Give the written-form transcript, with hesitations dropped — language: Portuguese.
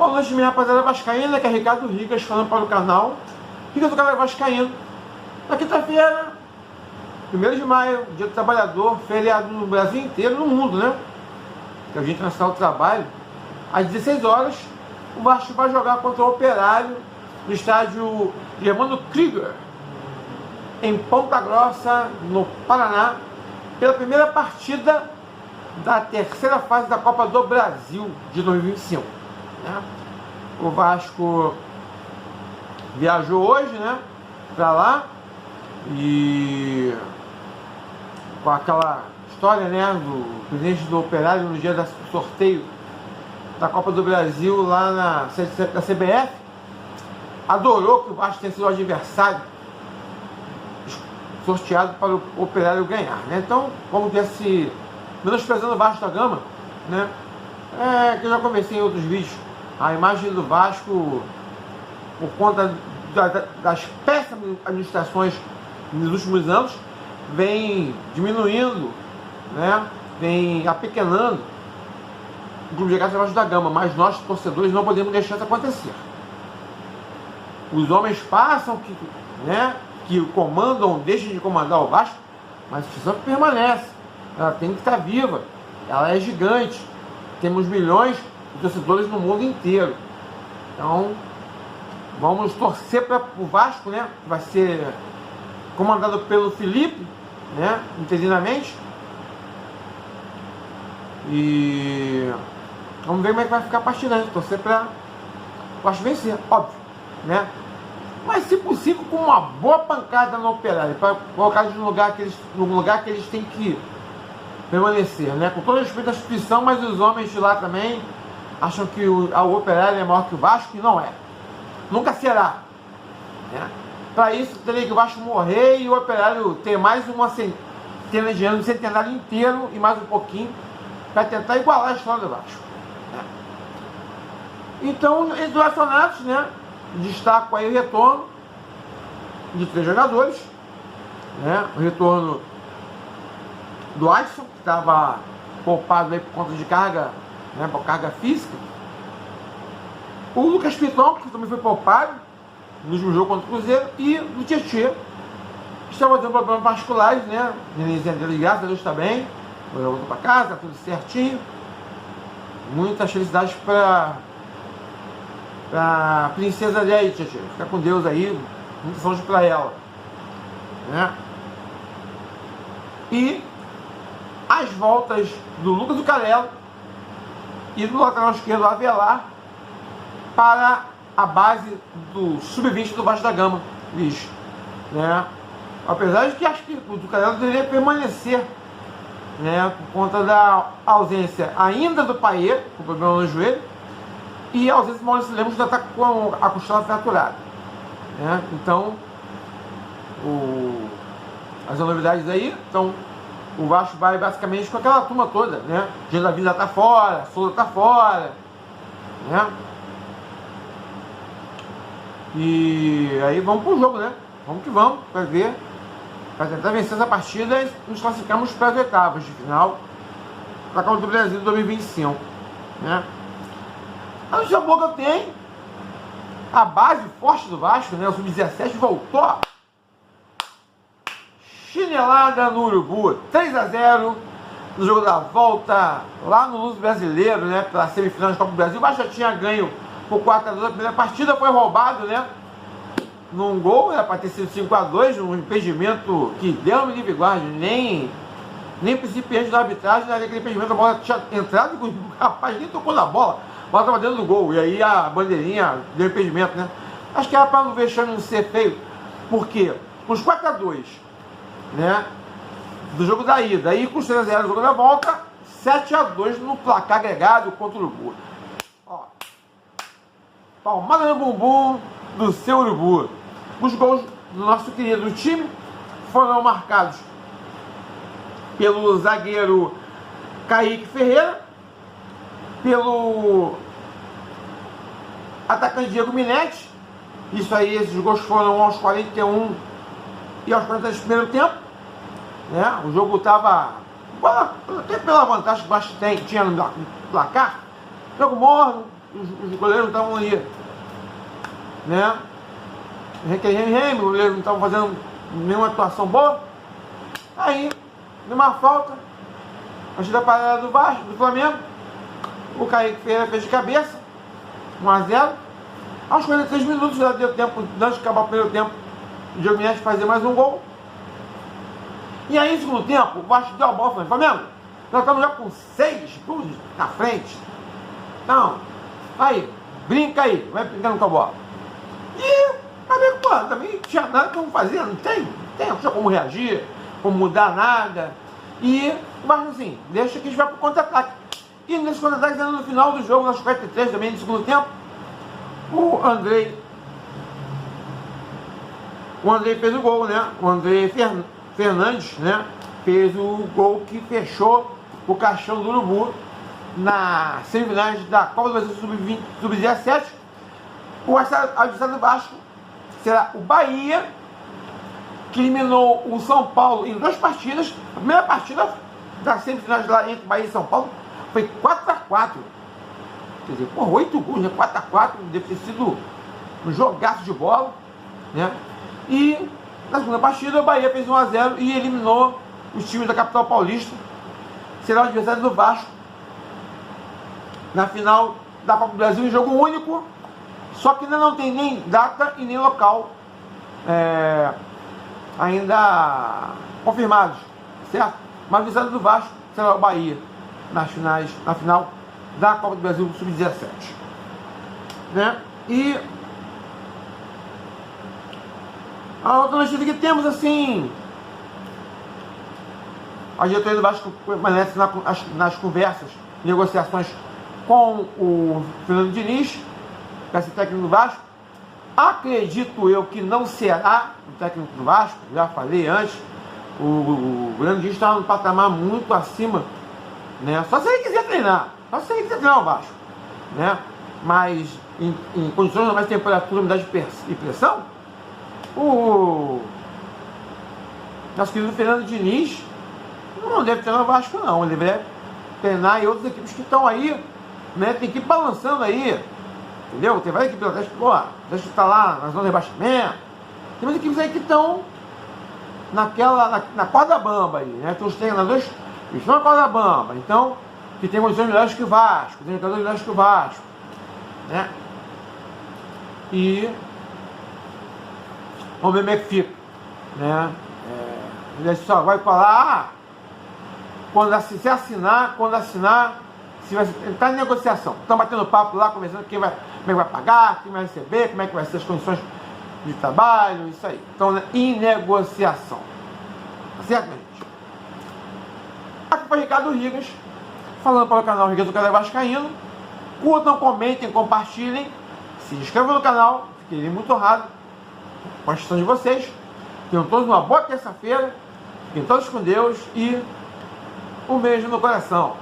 Boa noite, minha rapaziada vascaína, que é Ricardo Ricas falando para o canal Ricas do canal Vascaíno. Na quinta-feira, 1º de maio, dia do trabalhador, feriado no Brasil inteiro, no mundo, né? Que é o Dia Internacional do Trabalho. Às 16 horas, o Vasco vai jogar contra o Operário no estádio Germano Krieger, em Ponta Grossa, no Paraná, pela primeira partida da terceira fase da Copa do Brasil de 2025. Né? O Vasco viajou hoje, né, para lá, e com aquela história, né, do presidente do Operário no dia do sorteio da Copa do Brasil lá na sede da CBF, adorou que o Vasco tenha sido o adversário sorteado para o Operário ganhar, né? Então, como disse, menosprezando o Vasco da Gama, né? Que eu já conversei em outros vídeos, a imagem do Vasco, por conta das péssimas administrações nos últimos anos, vem diminuindo, né? Vem apequenando o clube de regatas Vasco da Gama, mas nós, torcedores, não podemos deixar isso acontecer. Os homens passam, que comandam, deixam de comandar o Vasco, mas a instituição permanece, ela tem que estar viva, ela é gigante, temos milhões de torcedores no mundo inteiro. Então, vamos torcer para o Vasco, né, que vai ser comandado pelo Felipe, né, interinamente, e vamos ver como é que vai ficar a partida, né? Torcer para o Vasco vencer, óbvio, né? Mas, se possível, com uma boa pancada no Operário, para colocar eles no lugar que eles têm que permanecer, né? Com todo respeito à instituição, mas os homens de lá também acham que o Operário é maior que o Vasco, e não é. Nunca será, né? Para isso, teria que o Vasco morrer e o Operário ter mais uma centena de anos, um centenário inteiro e mais um pouquinho, para tentar igualar a história do Vasco, né? Então, eles relacionados, né? Destaco aí o retorno de 3 jogadores, né? O retorno do Adson, que estava poupado aí por conta de carga, né? Por carga física. O Lucas Piton, que também foi poupado no último jogo contra o Cruzeiro, e o Tietê, que estava tendo problemas particulares, né? Dele, graças a Deus, está bem, voltou para casa, tá tudo certinho. Muitas felicidades para a princesa aí, Tietê, fica com Deus aí, muita saúde para ela, né? E as voltas do Lucas do Carelo e do lateral esquerdo Avelar para a base do sub-20 do Vasco da Gama, bicho, né? Apesar de que acho que o do Carelo deveria permanecer, né, por conta da ausência ainda do Paier, com problema no joelho, e a ausência do Maurício Lemos já está com a costela fraturada, né? Então, as novidades aí, então, o Vasco vai basicamente com aquela turma toda, né? Jean Davi já está fora, Souza está fora, né? E aí vamos pro jogo, né? Vamos que vamos, para ver, para tentar vencer essa partida e nos classificarmos para as oitavas de final da Copa do Brasil de 2025, né? A notícia boa que eu tenho, a base forte do Vasco, né? O Sub-17 voltou, ó, chinelada no Urubu, 3-0 no jogo da volta lá no Luso Brasileiro, né? Pela semifinal da Copa do Brasil. O Vasco já tinha ganho por 4-2 a primeira partida, foi roubado, né? Num gol, era para ter sido 5-2, um impedimento que deu me livre guarda, nem principiante da arbitragem, naquele impedimento, a bola tinha entrado e o rapaz nem tocou na bola, a bola estava dentro do gol, e aí a bandeirinha deu impedimento, né? Acho que era para não vexame não ser feio, porque os 4-2, né, do jogo da ida, aí com os 3-0 no jogo da volta, 7-2 no placar agregado contra o Urubu. Ó, palmada no bumbum do seu Urubu. Os gols do nosso querido time foram marcados pelo zagueiro Kaique Ferreira, pelo atacante Diego Minetti. Isso aí, esses gols foram aos 41 e aos 40 do primeiro tempo, né? O jogo estava até pela vantagem que o Vasco tinha no placar, jogo morno, os goleiros não estavam ali, né? O goleiro não estava fazendo nenhuma atuação boa. Aí, numa falta, antes da parada do Vasco, do Flamengo, o Kaique Ferreira fez de cabeça, 1-0. Aos 43 minutos já deu tempo, antes de acabar o primeiro tempo, o Diogo Minete fazer mais um gol. E aí, no segundo tempo, o Vasco deu a bola para o Flamengo. Nós estamos já com 6 gols na frente. Então, aí, brinca aí, vai brincando com a bola. E, pô, também não tinha nada como fazer, não tinha como reagir, como mudar nada. E o Vasco assim, deixa que a gente vai para o contra-ataque. E nesse contra-ataque, no final do jogo, nos 43 também, no segundo tempo, o Andrei fez o gol, né? O Andrei Fernandes, né? Fez o gol que fechou o caixão do Urubu na semifinais da Copa do Brasil Sub-17. O adversário do Vasco será o Bahia, que eliminou o São Paulo em 2 partidas. A primeira partida das semifinais lá entre Bahia e São Paulo foi 4-4. Quer dizer, 8 gols, né? 4-4, deve ter sido um jogaço de bola, né? E na segunda partida, o Bahia fez 1-0 e eliminou os times da capital paulista. Será o adversário do Vasco na final da Copa do Brasil em jogo único, só que ainda não tem nem data e nem local ainda confirmados, certo? Mas o adversário do Vasco será o Bahia na final da Copa do Brasil Sub-17, né? E a outra notícia que temos, assim, a diretoria do Vasco permanece nas conversas, negociações com o Fernando Diniz, para ser técnico do Vasco. Acredito eu que não será o técnico do Vasco, já falei antes, o Fernando Diniz está num patamar muito acima, né? Só se ele quiser treinar, o Vasco, né? Mas em condições normais de temperatura, umidade e pressão, o nosso querido Fernando Diniz não deve treinar o Vasco, não. Ele deve treinar em outras equipes que estão aí, né? Tem equipe balançando aí, entendeu? Tem várias equipes que está lá na zona de rebaixamento. Tem umas equipes aí que estão na corda bamba aí, né? Então os treinadores estão na corda bamba, então, que tem condições melhores que o Vasco, tem jogadores melhores que o Vasco, né? E vamos ver como é que fica, né? Ele só vai falar, quando assinar, se vai entrar em negociação. Estão batendo papo lá, conversando como é que vai pagar, quem vai receber, como é que vai ser as condições de trabalho, isso aí. Então, em negociação. Tá certo, minha gente? Aqui foi Ricardo Rigas, falando para o canal Rigas do Canal Vascaíno. Curtam, comentem, compartilhem, se inscrevam no canal, fiquei muito honrado com a questão de vocês. Tenham todos uma boa terça-feira, fiquem todos com Deus e um beijo no coração.